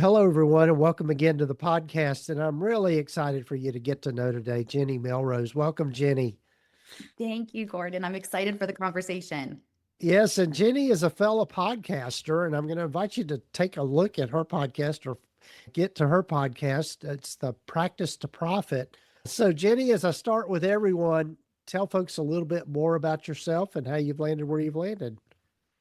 Hello, everyone, and welcome again to the podcast. And I'm really excited for you to get to know today Jenny Melrose. Welcome, Jenny. Thank you, Gordon. I'm excited for the conversation. Yes, and Jenny is a fellow podcaster, and I'm going to invite you to take a look at her podcast or get to her podcast. It's the Practice to Profit. So, Jenny, as I start with everyone, tell folks a little bit more about yourself and how you've landed where you've landed.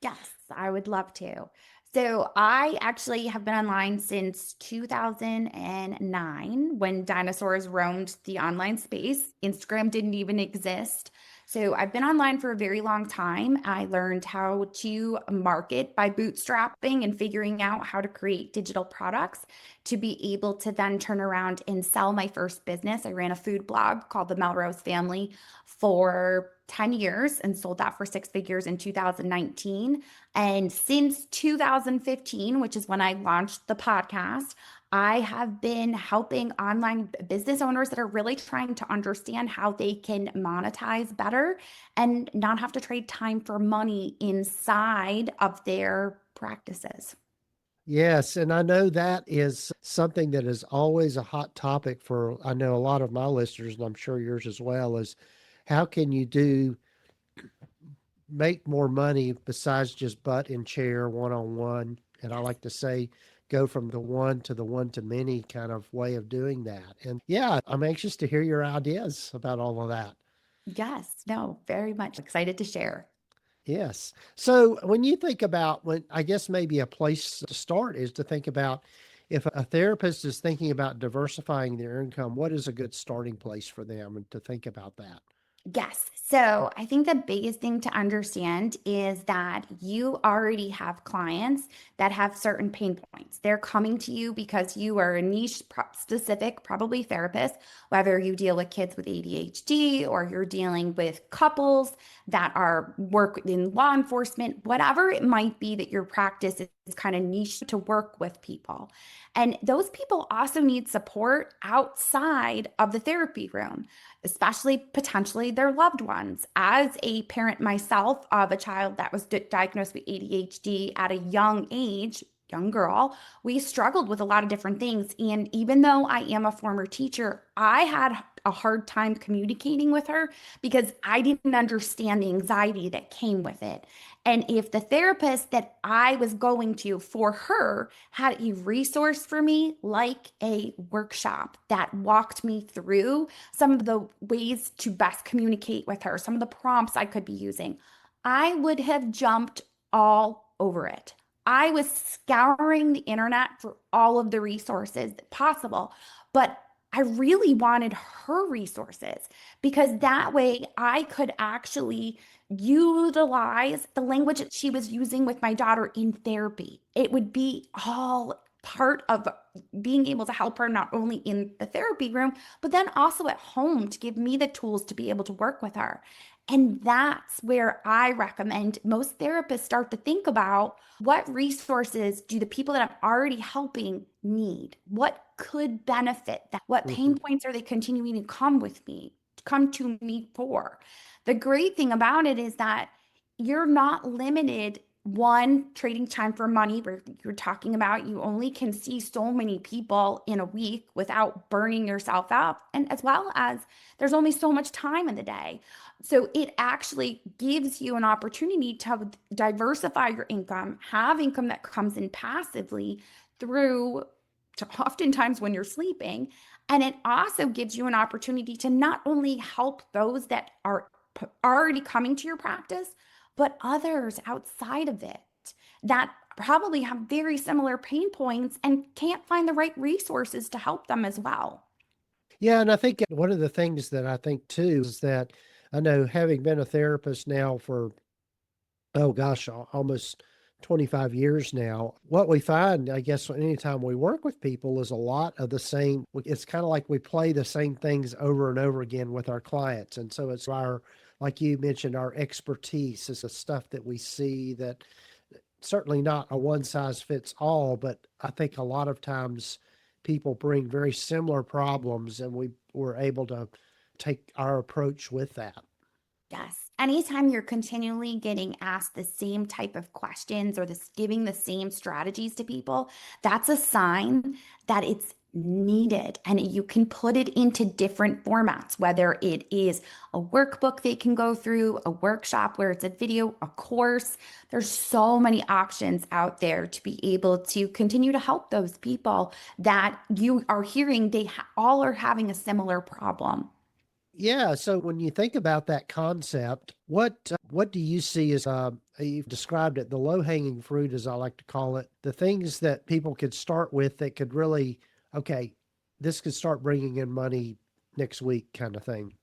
Yes, I would love to. So, I actually have been online since 2009 when dinosaurs roamed the online space. Instagram didn't even exist. So, I've been online for a very long time. I learned how to market by bootstrapping and figuring out how to create digital products to be able to then turn around and sell my first business. I ran a food blog called The Melrose Family for 10 years and sold that for six figures in 2019. And since 2015, which is when I launched the podcast, I have been helping online business owners that are really trying to understand how they can monetize better and not have to trade time for money inside of their practices. Yes, and I know that is something that is always a hot topic for I know a lot of my listeners, and I'm sure yours as well, is how can you do make more money besides just butt and chair one on one? And I Yes. like to say go from the one to the one to many kind of way of doing that. And yeah, I'm anxious to hear your ideas about all of that. Yes. No, very much excited to share. Yes. So when you think about when I guess maybe a place to start is to think about if a therapist is thinking about diversifying their income, what is a good starting place for them and to think about that? Yes. So I think the biggest thing to understand is that you already have clients that have certain pain points. They're coming to you because you are a niche specific, probably therapist, whether you deal with kids with ADHD or you're dealing with couples that are work in law enforcement, whatever it might be that your practice is kind of niche to work with people. And those people also need support outside of the therapy room, especially potentially their loved ones. As a parent myself of a child that was diagnosed with ADHD at a young age, young girl, we struggled with a lot of different things. And even though I am a former teacher, I had a hard time communicating with her because I didn't understand the anxiety that came with it. And if the therapist that I was going to for her had a resource for me, like a workshop that walked me through some of the ways to best communicate with her, some of the prompts I could be using, I would have jumped all over it. I was scouring the internet for all of the resources possible, but I really wanted her resources because that way I could actually utilize the language that she was using with my daughter in therapy. It would be all part of being able to help her not only in the therapy room, but then also at home to give me the tools to be able to work with her. And that's where I recommend most therapists start to think about what resources do the people that I'm already helping need? What could benefit them? What pain Mhm. points are they continuing to come to me for? The great thing about it is that you're not limited one trading time for money where you're talking about you only can see so many people in a week without burning yourself out, and as well as there's only so much time in the day, so it actually gives you an opportunity to diversify your income, have income that comes in passively through to oftentimes when you're sleeping, and it also gives you an opportunity to not only help those that are already coming to your practice but others outside of it that probably have very similar pain points and can't find the right resources to help them as well. Yeah, and I think one of the things that I think too is that I know having been a therapist now for oh gosh, almost 25 years now. What we find, I guess, anytime we work with people is a lot of the same. It's kind of like we play the same things over and over again with our clients. And so it's our, like you mentioned, our expertise is the stuff that we see that certainly not a one size fits all, but I think a lot of times people bring very similar problems and we were able to take our approach with that. Yes. Anytime you're continually getting asked the same type of questions or this giving the same strategies to people, that's a sign that it's needed, and you can put it into different formats, whether it is a workbook they can go through, a workshop where it's a video, a course. There's so many options out there to be able to continue to help those people that you are hearing all are having a similar problem. Yeah. So when you think about that concept, what do you see as you've described it, the low hanging fruit, as I like to call it, the things that people could start with that could really, okay, this could start bringing in money next week, kind of thing.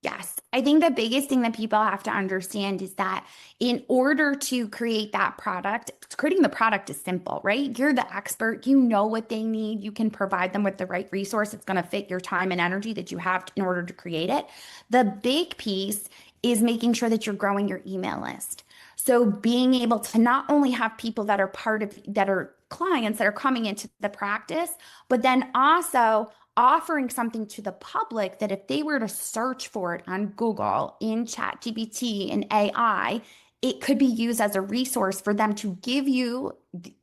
Yes, I think the biggest thing that people have to understand is that in order to create that product, creating the product is simple, right? You're the expert, you know what they need, you can provide them with the right resource. It's going to fit your time and energy that you have in order to create it. The big piece is making sure that you're growing your email list. So being able to not only have people that are that are clients that are coming into the practice, but then also offering something to the public that if they were to search for it on Google, in ChatGPT, and AI, it could be used as a resource for them to give you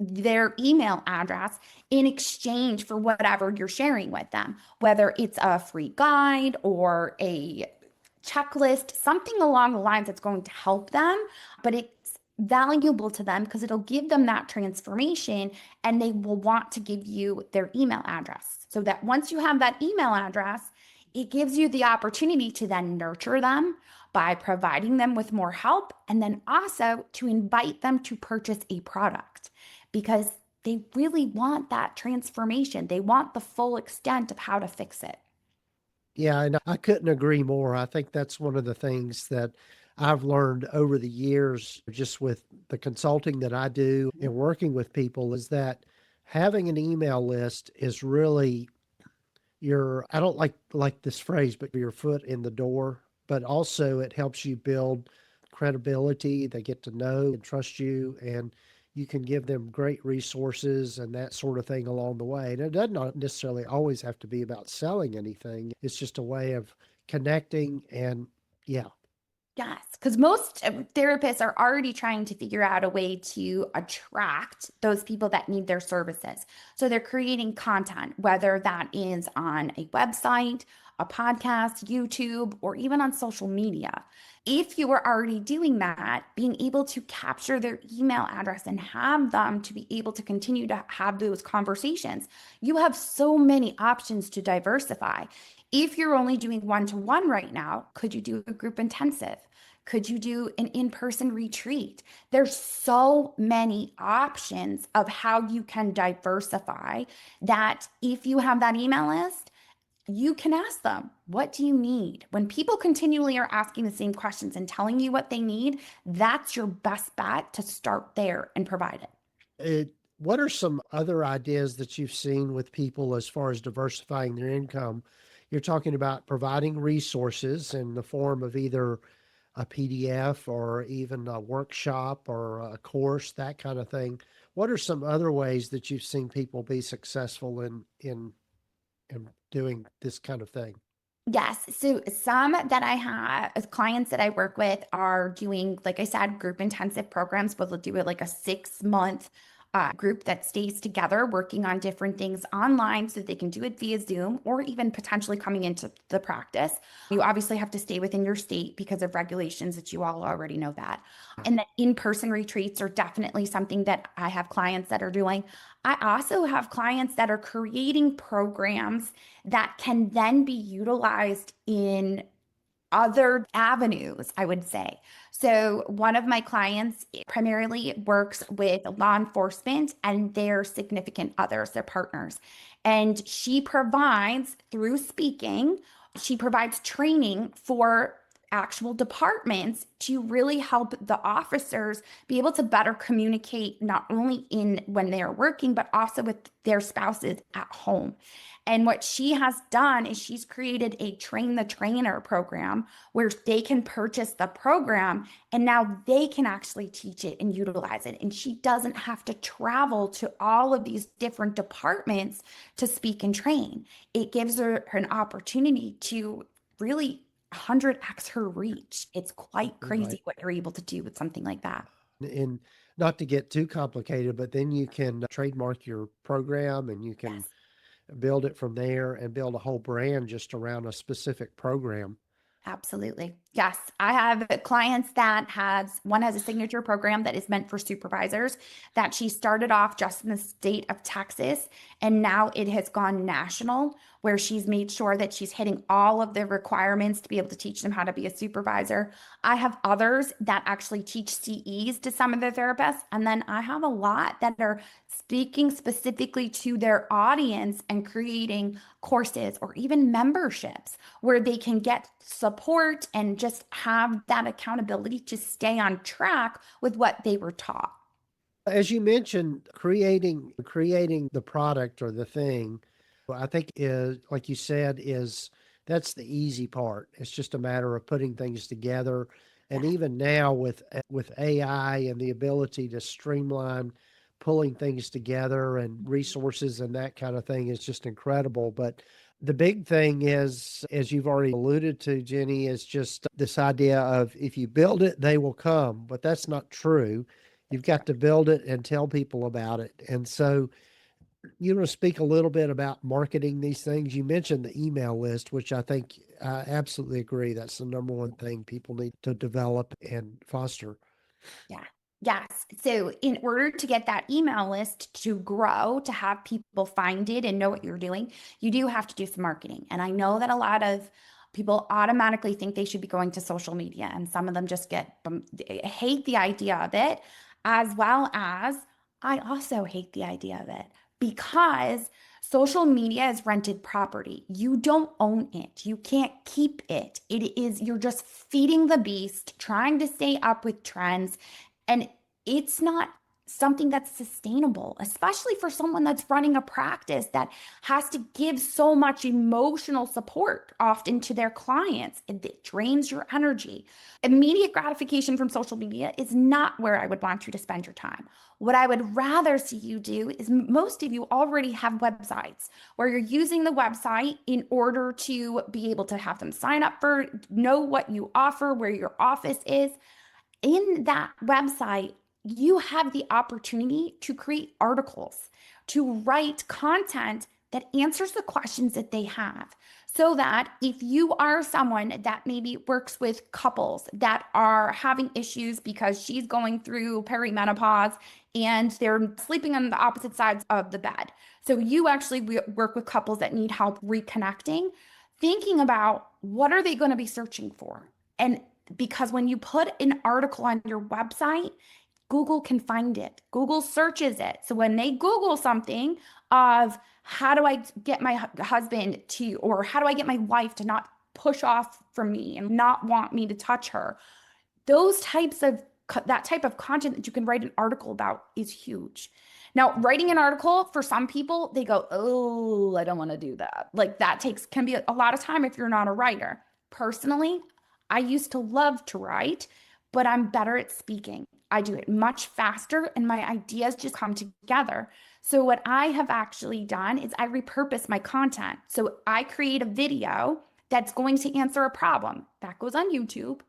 their email address in exchange for whatever you're sharing with them, whether it's a free guide or a checklist, something along the lines that's going to help them, but it's valuable to them because it'll give them that transformation and they will want to give you their email address. So that once you have that email address, it gives you the opportunity to then nurture them by providing them with more help and then also to invite them to purchase a product because they really want that transformation. They want the full extent of how to fix it. Yeah, and I couldn't agree more. I think that's one of the things that I've learned over the years, just with the consulting that I do and working with people, is that having an email list is really your, I don't like this phrase, but your foot in the door, but also it helps you build credibility. They get to know and trust you, and you can give them great resources and that sort of thing along the way. And it does not necessarily always have to be about selling anything. It's just a way of connecting and yeah. Yes, because most therapists are already trying to figure out a way to attract those people that need their services. So they're creating content, whether that is on a website, a podcast, YouTube, or even on social media. If you are already doing that, being able to capture their email address and have them to be able to continue to have those conversations, you have so many options to diversify. If you're only doing one-to-one right now, could you do a group intensive? Could you do an in-person retreat? There's so many options of how you can diversify that if you have that email list, you can ask them, what do you need? When people continually are asking the same questions and telling you what they need, that's your best bet to start there and provide it. What are some other ideas that you've seen with people as far as diversifying their income? You're talking about providing resources in the form of either a PDF or even a workshop or a course, that kind of thing. What are some other ways that you've seen people be successful in doing this kind of thing? Yes. So some that I have clients that I work with are doing, like I said, group intensive programs, but they'll do it like a 6 month group that stays together working on different things online so they can do it via Zoom or even potentially coming into the practice. You obviously have to stay within your state because of regulations that you all already know that. And the in-person retreats are definitely something that I have clients that are doing. I also have clients that are creating programs that can then be utilized in other avenues, I would say. So, one of my clients primarily works with law enforcement and their significant others, their partners. And she provides, through speaking, she provides training for actual departments to really help the officers be able to better communicate not only in when they are working but also with their spouses at home. And what she has done is she's created a train the trainer program where they can purchase the program and now they can actually teach it and utilize it. And she doesn't have to travel to all of these different departments to speak and train. It gives her an opportunity to really 100x her reach. It's quite Right. crazy what you're able to do with something like that. And not to get too complicated, but then you can trademark your program and you can Yes. build it from there and build a whole brand just around a specific program. Absolutely. Yes. I have clients that one has a signature program that is meant for supervisors that she started off just in the state of Texas. And now it has gone national, where she's made sure that she's hitting all of the requirements to be able to teach them how to be a supervisor. I have others that actually teach CEs to some of the therapists. And then I have a lot that are speaking specifically to their audience and creating courses or even memberships where they can get support and just have that accountability to stay on track with what they were taught. As you mentioned, creating the product or the thing, I think is like you said, is that's the easy part. It's just a matter of putting things together. And Yes. even now with AI and the ability to streamline pulling things together and resources and that kind of thing is just incredible. But the big thing is, as you've already alluded to, Jenny, is just this idea of if you build it, they will come. But that's not true. You've That's true. got to build it and tell people about it. And so, you want to speak a little bit about marketing these things? You mentioned the email list, which I think I absolutely agree. That's the number one thing people need to develop and foster. Yeah. Yes. So, in order to get that email list to grow, to have people find it and know what you're doing, you do have to do some marketing. And I know that a lot of people automatically think they should be going to social media, and some of them just they hate the idea of it, as well as I also hate the idea of it because social media is rented property. You don't own it. You can't keep it. You're just feeding the beast, trying to stay up with trends, and it's not something that's sustainable, especially for someone that's running a practice that has to give so much emotional support often to their clients. It drains your energy. Immediate gratification from social media is not where I would want you to spend your time. What I would rather see you do is most of you already have websites where you're using the website in order to be able to have them sign up for, know what you offer, where your office is. In that website, you have the opportunity to create articles, to write content that answers the questions that they have. So that if you are someone that maybe works with couples that are having issues because she's going through perimenopause and they're sleeping on the opposite sides of the bed. So you actually work with couples that need help reconnecting, thinking about what are they going to be searching for? And because when you put an article on your website, Google can find it. Google searches it. So when they Google something of how do I get my husband to, or how do I get my wife to not push off from me and not want me to touch her, those types of that type of content that you can write an article about is huge. Now, writing an article for some people, they go, "Oh, I don't want to do that." Like that can be a lot of time if you're not a writer. Personally, I used to love to write, but I'm better at speaking. I do it much faster and my ideas just come together. So what I have actually done is I repurpose my content. So I create a video that's going to answer a problem. That goes on YouTube.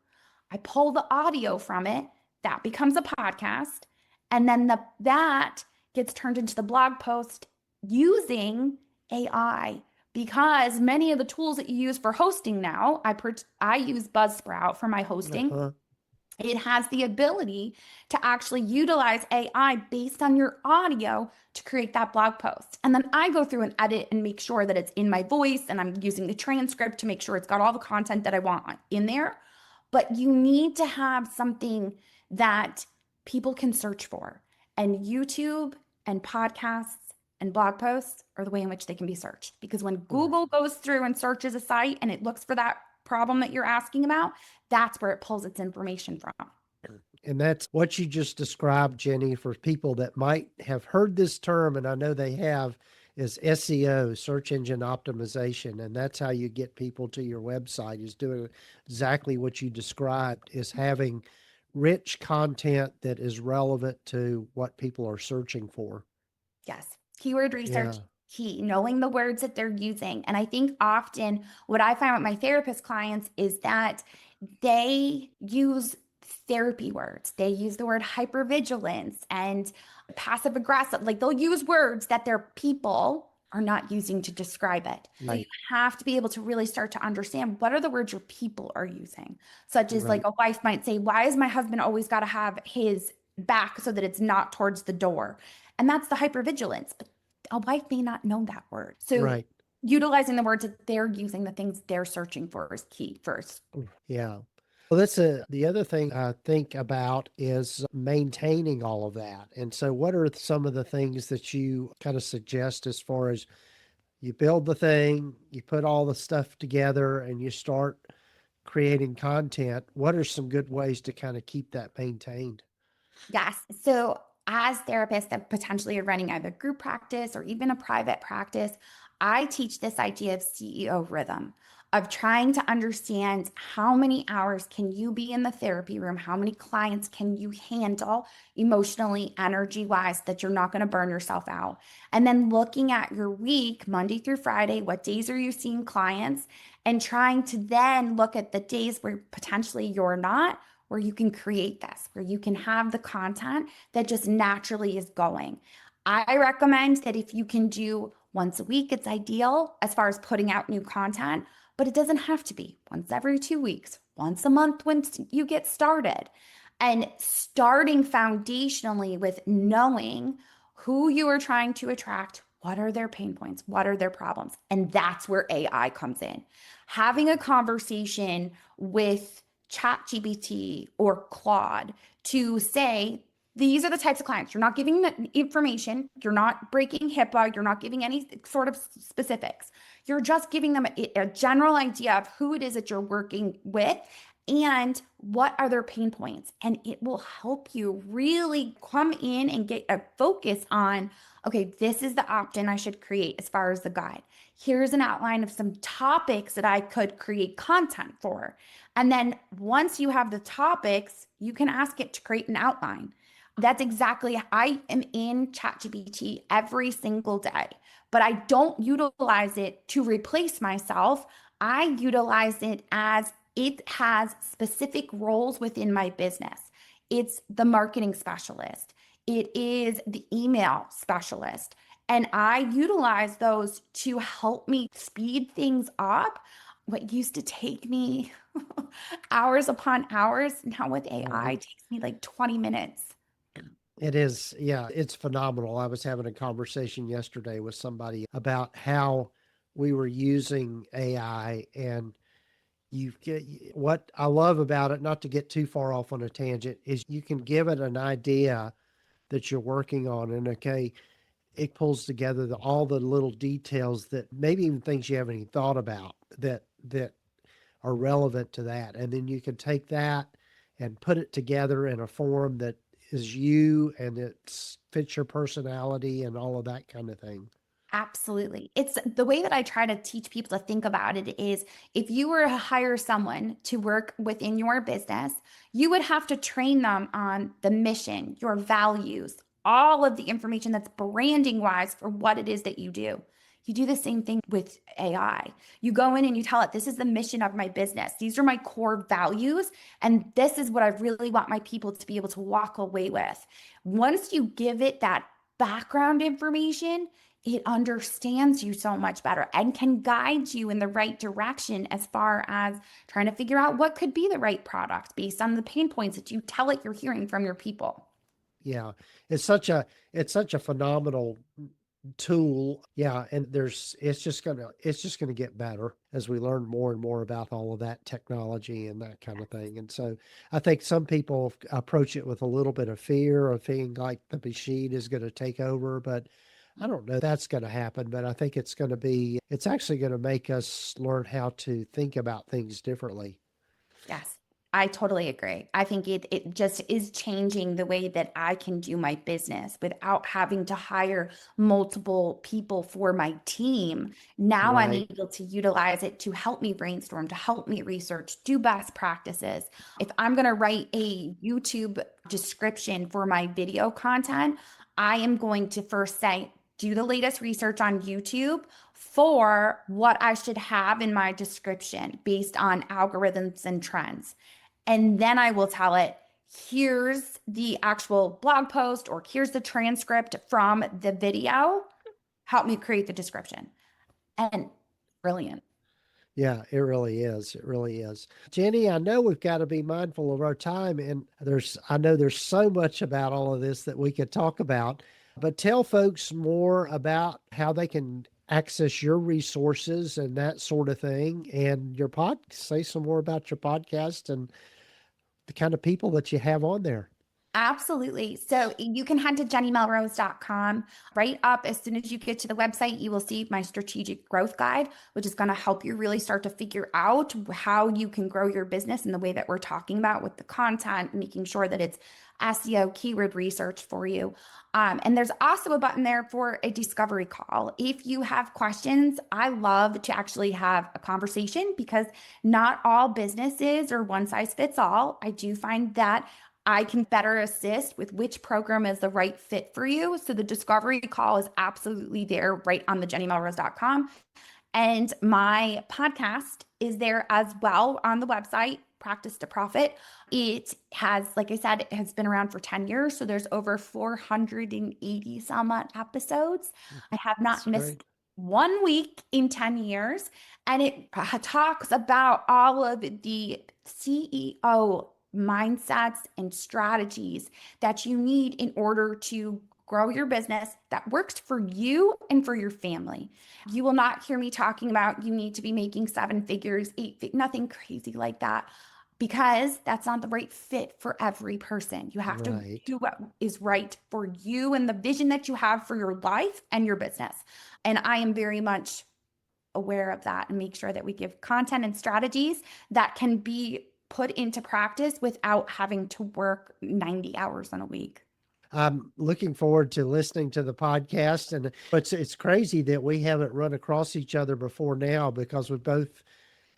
I pull the audio from it, that becomes a podcast, and then that gets turned into the blog post using AI because many of the tools that you use for hosting now, I use Buzzsprout for my hosting. Uh-huh. It has the ability to actually utilize AI based on your audio to create that blog post. And then I go through and edit and make sure that it's in my voice and I'm using the transcript to make sure it's got all the content that I want in there. But you need to have something that people can search for. And YouTube and podcasts and blog posts are the way in which they can be searched. Because when Google goes through and searches a site and it looks for that problem that you're asking about, that's where it pulls its information from. And that's what you just described, Jenny, for people that might have heard this term, and I know they have, is SEO, search engine optimization. And that's how you get people to your website, is doing exactly what you described, is having rich content that is relevant to what people are searching for. Yes. Keyword Yeah. research. Key, knowing the words that they're using. And I think often what I find with my therapist clients is that they use therapy words. They use the word hypervigilance and passive aggressive. Like they'll use words that their people are not using to describe it. So you Right. have to be able to really start to understand what are the words your people are using. Such as like Right. a wife might say, "Why is my husband always got to have his back so that it's not towards the door?" And that's the hypervigilance. But a wife may not know that word. So Right. utilizing the words that they're using, the things they're searching for is key first. Yeah. Well, that's the other thing I think about is maintaining all of that. And so, what are some of the things that you kind of suggest as far as you build the thing, you put all the stuff together, and you start creating content? What are some good ways to kind of keep that maintained? Yes. So, as therapists that potentially are running either group practice or even a private practice, I teach this idea of CEO rhythm, of trying to understand how many hours can you be in the therapy room, how many clients can you handle emotionally, energy wise, that you're not going to burn yourself out. And then looking at your week, Monday through Friday, what days are you seeing clients, and trying to then look at the days where potentially you're not, where you can create this, where you can have the content that just naturally is going. I recommend that if you can do once a week, it's ideal as far as putting out new content, but it doesn't have to be once every 2 weeks, once a month when you get started. And starting foundationally with knowing who you are trying to attract, what are their pain points, what are their problems. And that's where AI comes in. Having a conversation with ChatGPT or Claude to say, these are the types of clients. You're not giving the information. You're not breaking HIPAA. You're not giving any sort of specifics. You're just giving them a general idea of who it is that you're working with and what are their pain points. And it will help you really come in and get a focus on, okay, this is the opt-in I should create as far as the guide. Here's an outline of some topics that I could create content for. And then once you have the topics, you can ask it to create an outline. That's exactly, I am in ChatGPT every single day, but I don't utilize it to replace myself. I utilize it as it has specific roles within my business. It's the marketing specialist, it is the email specialist. And I utilize those to help me speed things up. What used to take me hours upon hours, now with AI Mhm. takes me like 20 minutes. It is, yeah, it's phenomenal. I was having a conversation yesterday with somebody about how we were using AI, and you get what I love about it, not to get too far off on a tangent, is you can give it an idea that you're working on, and okay, it pulls together all the little details that maybe even things you haven't even thought about that are relevant to that. And then you can take that and put it together in a form that is you and it fits your personality and all of that kind of thing. Absolutely. It's the way that I try to teach people to think about it is if you were to hire someone to work within your business, you would have to train them on the mission, your values, all of the information that's branding wise for what it is that you do. You do the same thing with AI. You go in and you tell it, this is the mission of my business. These are my core values. And this is what I really want my people to be able to walk away with. Once you give it that background information, it understands you so much better and can guide you in the right direction as far as trying to figure out what could be the right product based on the pain points that you tell it you're hearing from your people. Yeah. It's such a phenomenal tool. Yeah, and it's just gonna get better as we learn more and more about all of that technology and that kind of thing. And so I think some people approach it with a little bit of fear of feeling like the machine is going to take over, but I don't know that's going to happen. But I think it's actually going to make us learn how to think about things differently. Yes, I totally agree. I think it just is changing the way that I can do my business without having to hire multiple people for my team. Now I'm Right. able to utilize it to help me brainstorm, to help me research, do best practices. If I'm going to write a YouTube description for my video content, I am going to first say, do the latest research on YouTube for what I should have in my description based on algorithms and trends. And then I will tell it, here's the actual blog post or here's the transcript from the video. Help me create the description. And brilliant. Yeah, it really is. It really is. Jenny, I know we've got to be mindful of our time, and I know there's so much about all of this that we could talk about, but tell folks more about how they can access your resources and that sort of thing, and your say some more about your podcast and the kind of people that you have on there. Absolutely. So you can head to jennymelrose.com. Right up as soon as you get to the website, you will see my strategic growth guide, which is going to help you really start to figure out how you can grow your business in the way that we're talking about with the content, making sure that it's SEO keyword research for you. And there's also a button there for a discovery call. If you have questions, I love to actually have a conversation because not all businesses are one size fits all. I do find that I can better assist with which program is the right fit for you. So the discovery call is absolutely there right on the jennymelrose.com. And my podcast is there as well on the website, Practice to Profit. It has, like I said, it has been around for 10 years. So there's over 480 some odd episodes. I have not That's missed great. 1 week in 10 years. And it talks about all of the CEO mindsets and strategies that you need in order to grow your business that works for you and for your family. You will not hear me talking about you need to be making 7 figures, nothing crazy like that, because that's not the right fit for every person. You have to Right. do what is right for you and the vision that you have for your life and your business. And I am very much aware of that and make sure that we give content and strategies that can be put into practice without having to work 90 hours in a week. I'm looking forward to listening to the podcast, and it's crazy that we haven't run across each other before now because we both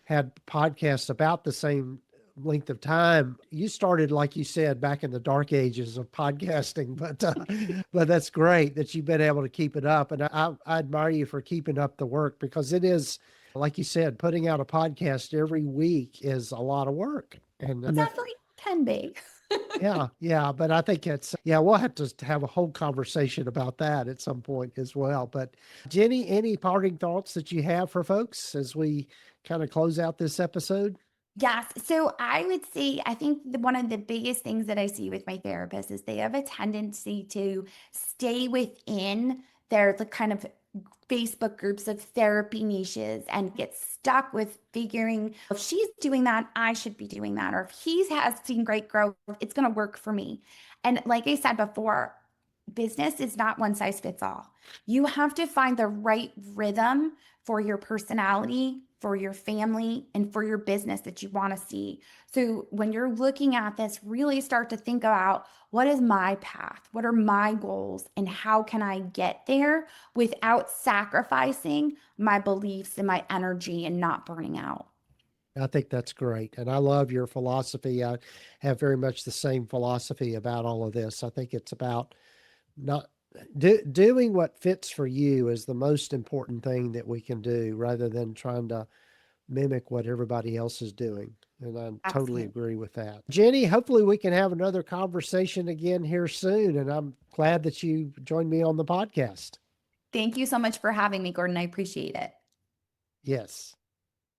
had podcasts about the same length of time. You started, like you said, back in the dark ages of podcasting, but that's great that you've been able to keep it up, and I admire you for keeping up the work because it is, like you said, putting out a podcast every week is a lot of work, and It definitely can be. yeah, but I think we'll have to have a whole conversation about that at some point as well. But Jenny, any parting thoughts that you have for folks as we kind of close out this episode? Yes. So I would say, I think one of the biggest things that I see with my therapist is they have a tendency to stay within the kind of Facebook groups of therapy niches and get stuck with figuring if she's doing that, I should be doing that. Or if has seen great growth, it's going to work for me. And like I said before, business is not one size fits all. You have to find the right rhythm for your personality, for your family, and for your business that you want to see. So when you're looking at this, really start to think about what is my path? What are my goals? And how can I get there without sacrificing my beliefs and my energy and not burning out? I think that's great. And I love your philosophy. I have very much the same philosophy about all of this. I think it's about not doing what fits for you is the most important thing that we can do rather than trying to mimic what everybody else is doing. And I totally Absolutely. agree with that. Jenny, hopefully we can have another conversation again here soon. And I'm glad that you joined me on the podcast. Thank you so much for having me, Gordon. I appreciate it. Yes.